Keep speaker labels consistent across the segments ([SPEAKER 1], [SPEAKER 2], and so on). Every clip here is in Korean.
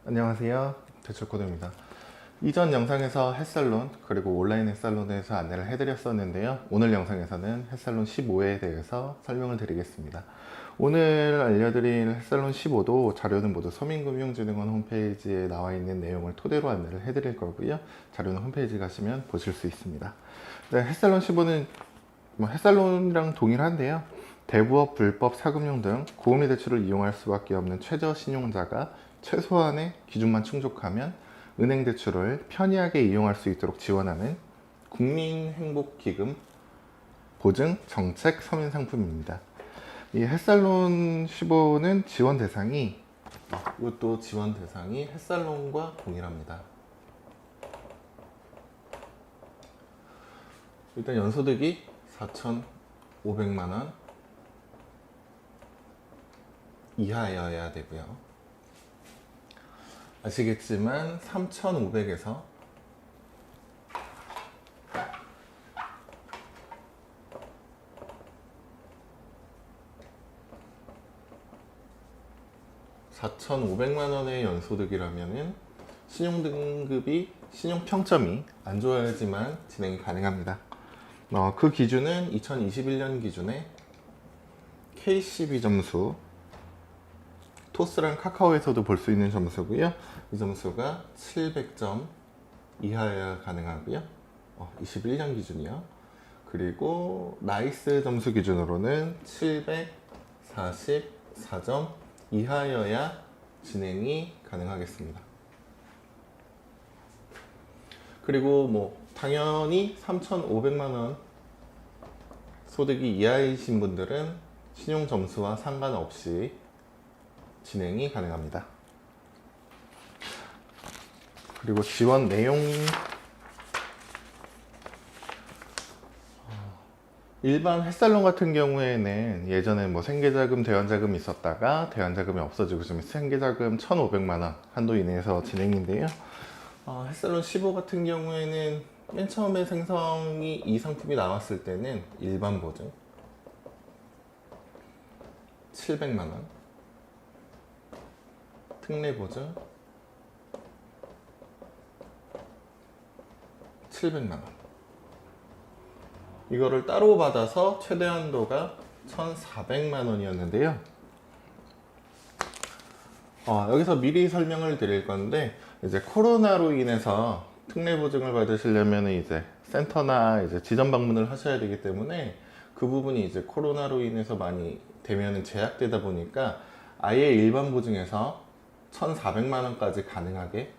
[SPEAKER 1] 안녕하세요, 대출코드입니다. 이전 영상에서 햇살론 그리고 온라인 햇살론에 대해서 안내를 해드렸었는데요. 오늘 영상에서는 햇살론 15에 대해서 설명을 드리겠습니다. 오늘 알려드릴 햇살론 15도 자료는 모두 서민금융진흥원 홈페이지에 나와 있는 내용을 토대로 안내를 해드릴 거고요. 자료는 홈페이지 가시면 보실 수 있습니다. 네, 햇살론 15는 햇살론이랑 동일한데요. 대부업, 불법, 사금융 등 고금리 대출을 이용할 수밖에 없는 최저 신용자가 최소한의 기준만 충족하면 은행 대출을 편리하게 이용할 수 있도록 지원하는 국민행복기금 보증 정책 서민 상품입니다. 이 햇살론 15는 지원 대상이 이것도 지원 대상이 햇살론과 동일합니다. 일단 연소득이 4,500만원 이하여야 되고요. 아시겠지만 3,500에서 4,500만원의 연소득이라면은 신용등급이 신용평점이 안 좋아야지만 진행이 가능합니다. 그 기준은 2021년 기준에 KCB 점수, 토스랑 카카오에서도 볼 수 있는 점수고요. 이 점수가 700점 이하여야 가능하고요. 21년 기준이요. 그리고 나이스 점수 기준으로는 744점 이하여야 진행이 가능하겠습니다. 그리고 당연히 3,500만원 소득이 이하이신 분들은 신용 점수와 상관없이 진행이 가능합니다. 그리고 지원 내용, 일반 햇살론 같은 경우에는 예전에 생계자금, 대환자금이 있었다가 대환자금이 없어지고 지금 생계자금 1,500만원 한도 이내에서 진행인데요. 햇살론 15 같은 경우에는 맨 처음에 생성이 이 상품이 나왔을 때는 일반 보증 700만원, 특례 보증 700만원, 이거를 따로 받아서 최대 한도가 1,400만원이었는데요. 여기서 미리 설명을 드릴 건데, 이제 코로나로 인해서 특례 보증을 받으시려면 이제 센터나 이제 지점 방문을 하셔야 되기 때문에 그 부분이 이제 코로나로 인해서 많이 되면은 제약되다 보니까 아예 일반 보증에서 1,400만원까지 가능하게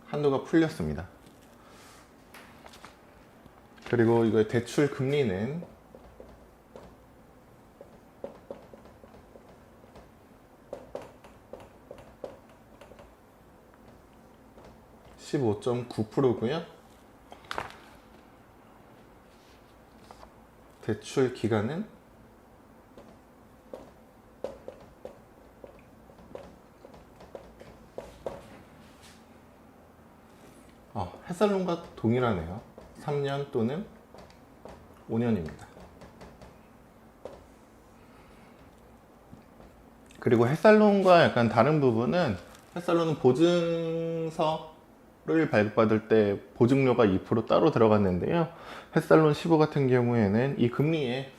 [SPEAKER 1] 한도가 풀렸습니다. 그리고 이거 대출 금리는 15.9%고요. 대출 기간은 햇살론과 동일하네요. 3년 또는 5년입니다. 그리고 햇살론과 약간 다른 부분은, 햇살론은 보증서를 발급받을 때 보증료가 2% 따로 들어갔는데요. 햇살론 15 같은 경우에는 이 금리에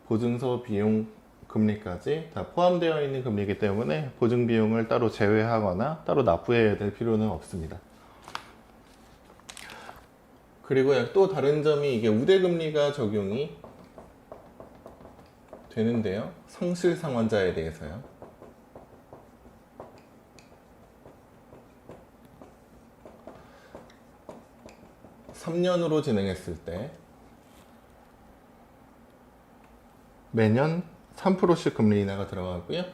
[SPEAKER 1] 보증서 비용 금리까지 다 포함되어 있는 금리이기 때문에 보증 비용을 따로 제외하거나 따로 납부해야 될 필요는 없습니다. 그리고 또 다른 점이 이게 우대금리가 적용이 되는데요. 성실상환자에 대해서요. 3년으로 진행했을 때 매년 3%씩 금리 인하가 들어가고요.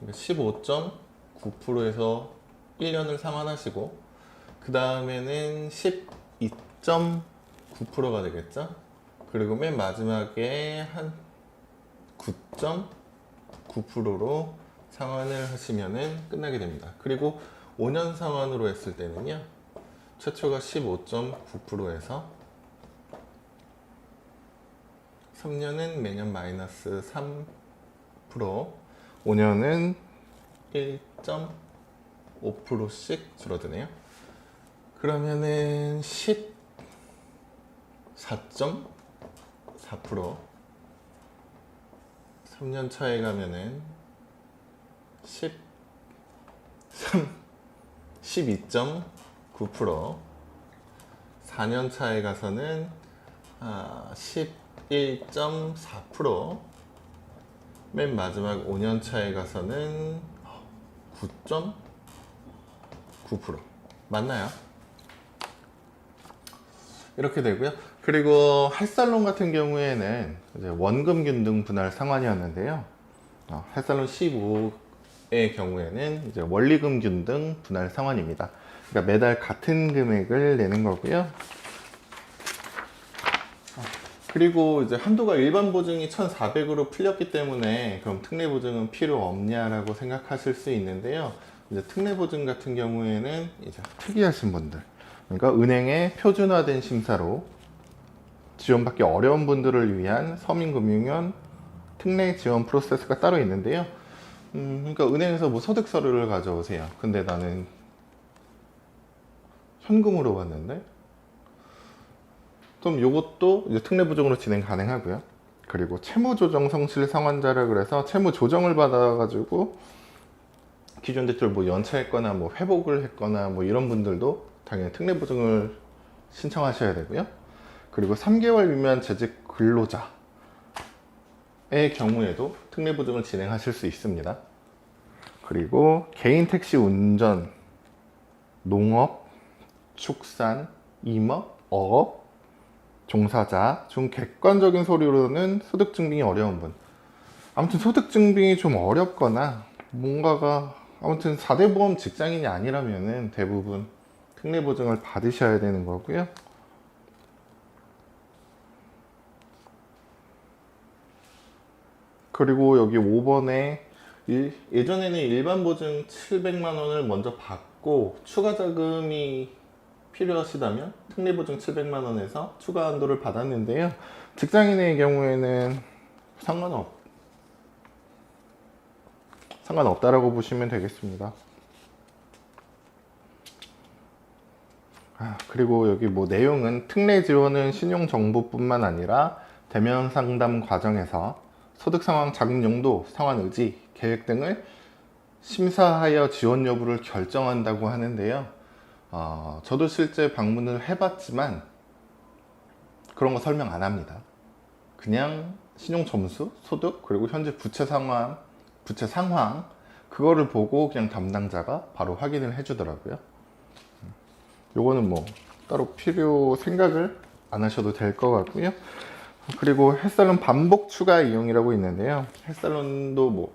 [SPEAKER 1] 15.9%에서 1년을 상환하시고 그 다음에는 12.9%가 되겠죠. 그리고 맨 마지막에 한 9.9%로 상환을 하시면은 끝나게 됩니다. 그리고 5년 상환으로 했을 때는요, 최초가 15.9%에서 3년은 매년 마이너스 3%, 5년은 5%씩 줄어드네요. 그러면은 14.4%, 3년 차에 가면은 12.9%, 4년 차에 가서는 11.4%, 맨 마지막 5년 차에 가서는 9.9% 맞나요? 이렇게 되고요. 그리고 햇살론 같은 경우에는 이제 원금 균등 분할 상환이었는데요. 햇살론 15의 경우에는 이제 원리금 균등 분할 상환입니다. 그러니까 매달 같은 금액을 내는 거고요. 그리고 이제 한도가 일반 보증이 1,400으로 풀렸기 때문에 그럼 특례 보증은 필요 없냐라고 생각하실 수 있는데요. 이제 특례 보증 같은 경우에는 이제 특이하신 분들, 그러니까 은행의 표준화된 심사로 지원받기 어려운 분들을 위한 서민금융원 특례 지원 프로세스가 따로 있는데요. 그러니까 은행에서 뭐 소득 서류를 가져오세요. 근데 나는 현금으로 받는데? 그럼 이것도 이제 특례 보증으로 진행 가능하고요. 그리고 채무 조정 성실 상환자라 그래서 채무 조정을 받아가지고 기존 대출 뭐 연체했거나 뭐 회복을 했거나 뭐 이런 분들도 당연히 특례 보증을 신청하셔야 되고요. 그리고 3개월 미만 재직 근로자의 경우에도 특례 보증을 진행하실 수 있습니다. 그리고 개인 택시 운전, 농업, 축산, 임업, 어업 종사자 중 객관적인 서류로는 소득 증빙이 어려운 분, 아무튼 소득 증빙이 좀 어렵거나 뭔가가 아무튼 4대 보험 직장인이 아니라면은 대부분 특례 보증을 받으셔야 되는 거고요. 그리고 여기 5번에 예전에는 일반 보증 700만 원을 먼저 받고 추가 자금이 필요하시다면 특례 보증 700만 원에서 추가 한도를 받았는데요. 직장인의 경우에는 상관없다라고 보시면 되겠습니다. 그리고 여기 뭐 내용은 특례 지원은 신용 정보뿐만 아니라 대면 상담 과정에서 소득 상황, 자금 용도, 상환 의지, 계획 등을 심사하여 지원 여부를 결정한다고 하는데요. 저도 실제 방문을 해봤지만 그런 거 설명 안 합니다. 그냥 신용 점수, 소득, 그리고 현재 부채 상황 그거를 보고 그냥 담당자가 바로 확인을 해주더라고요. 요거는 뭐 따로 생각을 안 하셔도 될 것 같고요. 그리고 햇살론 반복 추가 이용이라고 있는데요. 햇살론도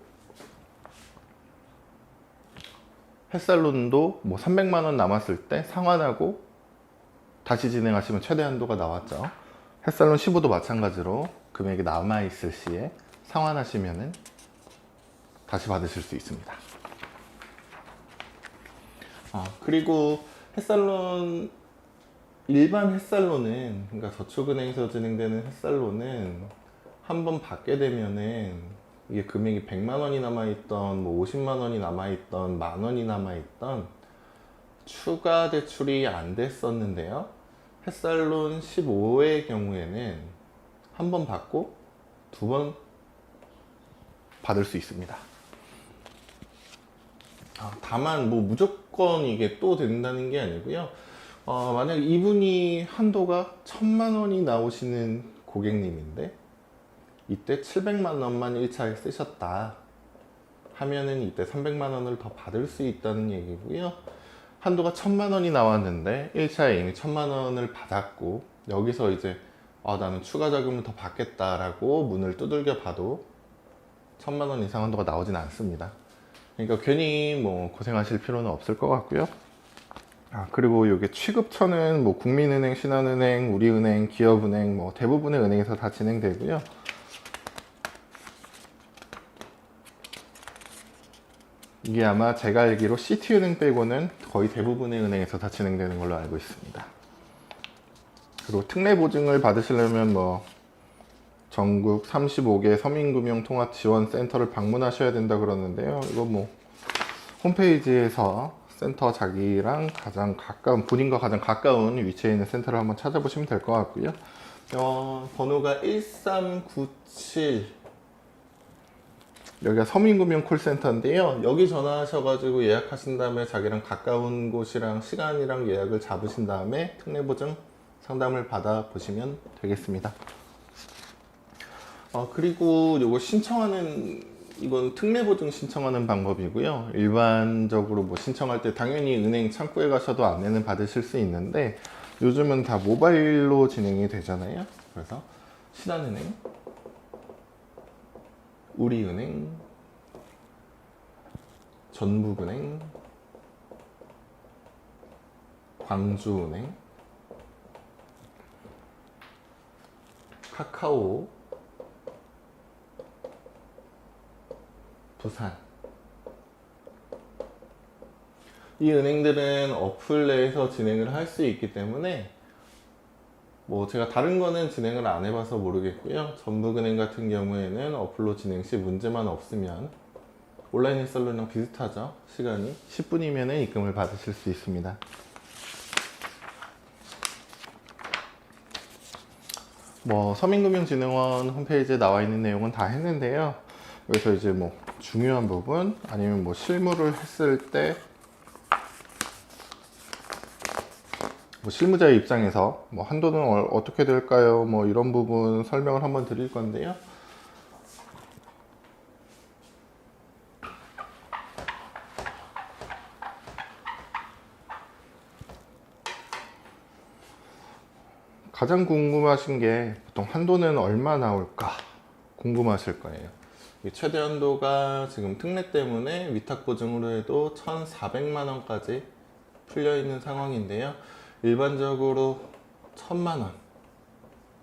[SPEAKER 1] 300만 원 남았을 때 상환하고 다시 진행하시면 최대 한도가 나왔죠. 햇살론 15도 마찬가지로 금액이 남아있을 시에 상환하시면은 다시 받으실 수 있습니다. 그리고 일반 햇살론은, 그러니까 저축은행에서 진행되는 햇살론은 한번 받게 되면은 이게 금액이 100만 원이 남아있던, 뭐 50만 원이 남아있던, 만 원이 남아있던 추가 대출이 안 됐었는데요. 햇살론 15의 경우에는 한 번 받고 2번 받을 수 있습니다. 다만 뭐 무조건 이게 또 된다는 게 아니고요. 만약 이분이 한도가 1,000만 원이 나오시는 고객님인데 이때 700만 원만 1차에 쓰셨다 하면은 이때 300만 원을 더 받을 수 있다는 얘기고요. 한도가 1,000만 원이 나왔는데 1차에 이미 1,000만 원을 받았고 여기서 이제 나는 추가 자금을 더 받겠다라고 문을 두들겨 봐도 1,000만 원 이상 한도가 나오진 않습니다. 그러니까 괜히 뭐 고생하실 필요는 없을 것 같고요. 그리고 이게 취급처는 뭐 국민은행, 신한은행, 우리은행, 기업은행, 뭐 대부분의 은행에서 다 진행되고요. 이게 아마 제가 알기로 시티은행 빼고는 거의 대부분의 은행에서 다 진행되는 걸로 알고 있습니다. 그리고 특례 보증을 받으시려면 뭐 전국 35개 서민금융통합지원센터를 방문하셔야 된다 그러는데요. 이거 뭐 홈페이지에서 센터 자기랑 가장 가까운, 본인과 가장 가까운 위치에 있는 센터를 한번 찾아보시면 될 것 같고요. 번호가 1397, 여기가 서민금융 콜센터인데요. 여기 전화하셔가지고 예약하신 다음에 자기랑 가까운 곳이랑 시간이랑 예약을 잡으신 다음에 특례보증 상담을 받아보시면 되겠습니다. 그리고 요거 신청하는, 이건 특례보증 신청하는 방법이고요. 일반적으로 뭐 신청할 때 당연히 은행 창구에 가셔도 안내는 받으실 수 있는데 요즘은 다 모바일로 진행이 되잖아요. 그래서 신한은행, 우리은행, 전북은행, 광주은행, 카카오, 부산, 이 은행들은 어플 내에서 진행을 할 수 있기 때문에 뭐 제가 다른 거는 진행을 안 해봐서 모르겠고요. 전북은행 같은 경우에는 어플로 진행 시 문제만 없으면 온라인 햇살론이랑 비슷하죠. 시간이 10분이면 입금을 받으실 수 있습니다. 뭐 서민금융진흥원 홈페이지에 나와 있는 내용은 다 했는데요. 여기서 이제 뭐 중요한 부분, 아니면 뭐 실무를 했을 때 뭐 실무자의 입장에서 뭐 한도는 어떻게 될까요? 뭐 이런 부분 설명을 한번 드릴 건데요. 가장 궁금하신 게 보통 한도는 얼마 나올까 궁금하실 거예요. 최대 한도가 지금 특례 때문에 위탁보증으로 해도 1,400만 원까지 풀려 있는 상황인데요. 일반적으로 1,000만 원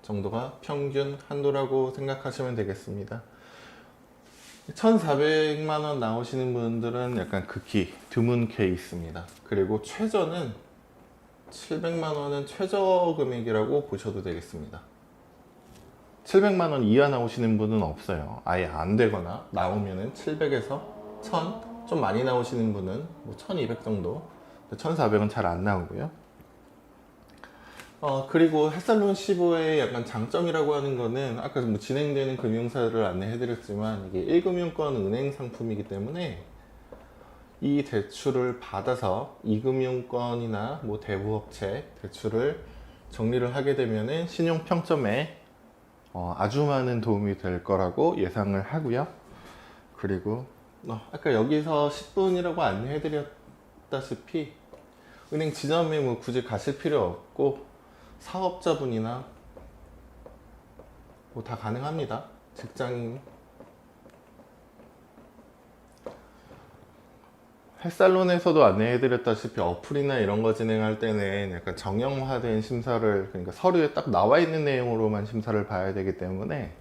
[SPEAKER 1] 정도가 평균 한도라고 생각하시면 되겠습니다. 1,400만 원 나오시는 분들은 약간 극히 드문 케이스입니다. 그리고 최저는 700만 원은 최저 금액이라고 보셔도 되겠습니다. 700만 원 이하 나오시는 분은 없어요. 아예 안 되거나 나오면은 700에서 1000, 좀 많이 나오시는 분은 뭐 1200 정도, 1400은 잘 안 나오고요. 그리고 햇살론 15의 약간 장점이라고 하는 거는 아까 뭐 진행되는 금융사를 안내해드렸지만 이게 1금융권 은행 상품이기 때문에 이 대출을 받아서 2금융권이나 뭐 대부업체 대출을 정리를 하게 되면은 신용평점에 아주 많은 도움이 될 거라고 예상을 하고요. 그리고 아까 여기서 10분이라고 안내해드렸다시피 은행 지점에 뭐 굳이 가실 필요 없고 사업자분이나 뭐 다 가능합니다. 직장인, 햇살론에서도 안내해드렸다시피 어플이나 이런 거 진행할 때는 약간 정형화된 심사를, 그러니까 서류에 딱 나와 있는 내용으로만 심사를 봐야 되기 때문에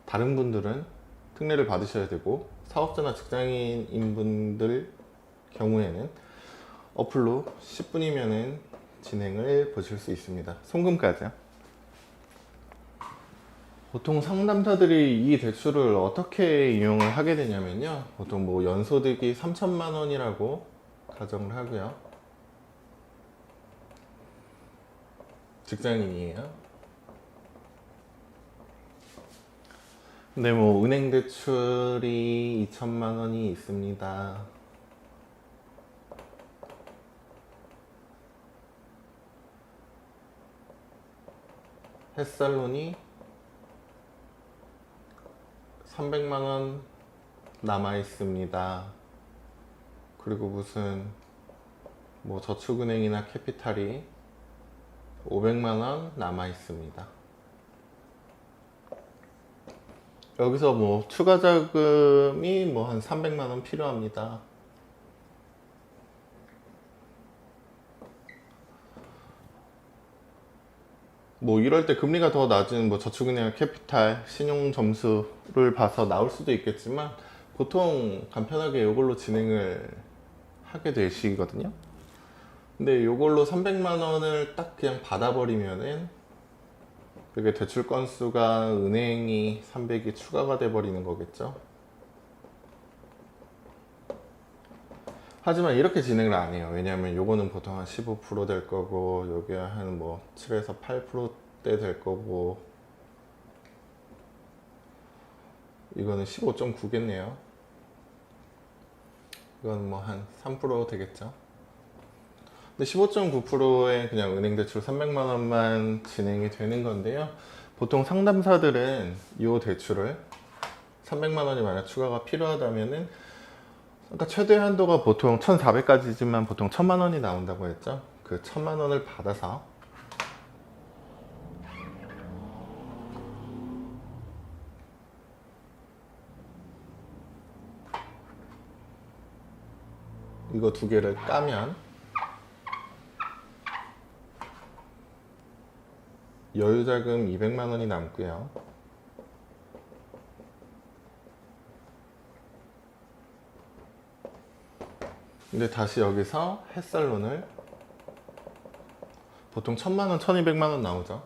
[SPEAKER 1] 다른 분들은 특례를 받으셔야 되고 사업자나 직장인인 분들 경우에는 어플로 10분이면은 진행을 보실 수 있습니다. 송금까지요. 보통 상담사들이 이 대출을 어떻게 이용을 하게 되냐면요. 보통 뭐 연소득이 3천만 원이라고 가정을 하고요. 직장인이에요. 근데 뭐 은행 대출이 2천만 원이 있습니다. 햇살론이 300만 원 남아 있습니다. 그리고 무슨 뭐 저축은행이나 캐피탈이 500만 원 남아 있습니다. 여기서 뭐 추가 자금이 뭐 한 300만 원 필요합니다. 뭐 이럴 때 금리가 더 낮은 뭐 저축은행 캐피탈 신용 점수를 봐서 나올 수도 있겠지만 보통 간편하게 이걸로 진행을 하게 되시거든요. 근데 이걸로 300만 원을 딱 그냥 받아버리면은 그게 대출 건수가 은행이 300이 추가가 돼 버리는 거겠죠. 하지만 이렇게 진행을 안 해요. 왜냐하면 요거는 보통 한 15% 될 거고, 요게 한 뭐 7에서 8%대 될 거고, 이거는 15.9겠네요. 이건 뭐 한 3% 되겠죠. 근데 15.9%에 그냥 은행 대출 300만 원만 진행이 되는 건데요. 보통 상담사들은 이 대출을 300만 원이 만약 추가가 필요하다면은, 그러니까 최대 한도가 보통 1,400까지지만 보통 1,000만 원이 나온다고 했죠. 그 1,000만 원을 받아서 이거 두 개를 까면 여유자금 200만 원이 남고요. 근데 다시 여기서 햇살론을 보통 1,000만 원, 1,200만 원 나오죠.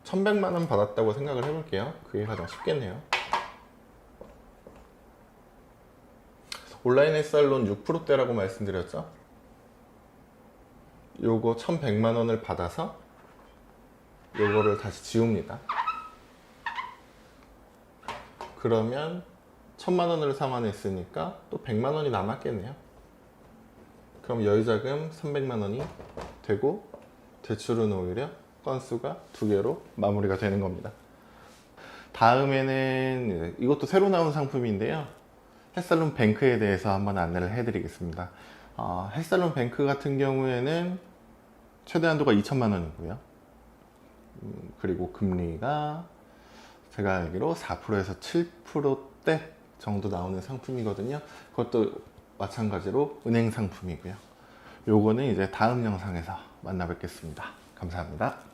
[SPEAKER 1] 1,100만 원 받았다고 생각을 해볼게요. 그게 가장 쉽겠네요. 온라인 햇살론 6%대라고 말씀드렸죠. 요거 1,100만 원을 받아서 요거를 다시 지웁니다. 그러면 1,000만 원을 상환했으니까 또 100만 원이 남았겠네요. 그럼 여유자금 300만 원이 되고 대출은 오히려 건수가 2개로 마무리가 되는 겁니다. 다음에는 이것도 새로 나온 상품인데요. 햇살론 뱅크에 대해서 한번 안내를 해드리겠습니다. 햇살론 뱅크 같은 경우에는 최대 한도가 2,000만 원이고요. 그리고 금리가 제가 알기로 4%에서 7%대 정도 나오는 상품이거든요. 그것도 마찬가지로 은행 상품이고요. 요거는 이제 다음 영상에서 만나 뵙겠습니다. 감사합니다.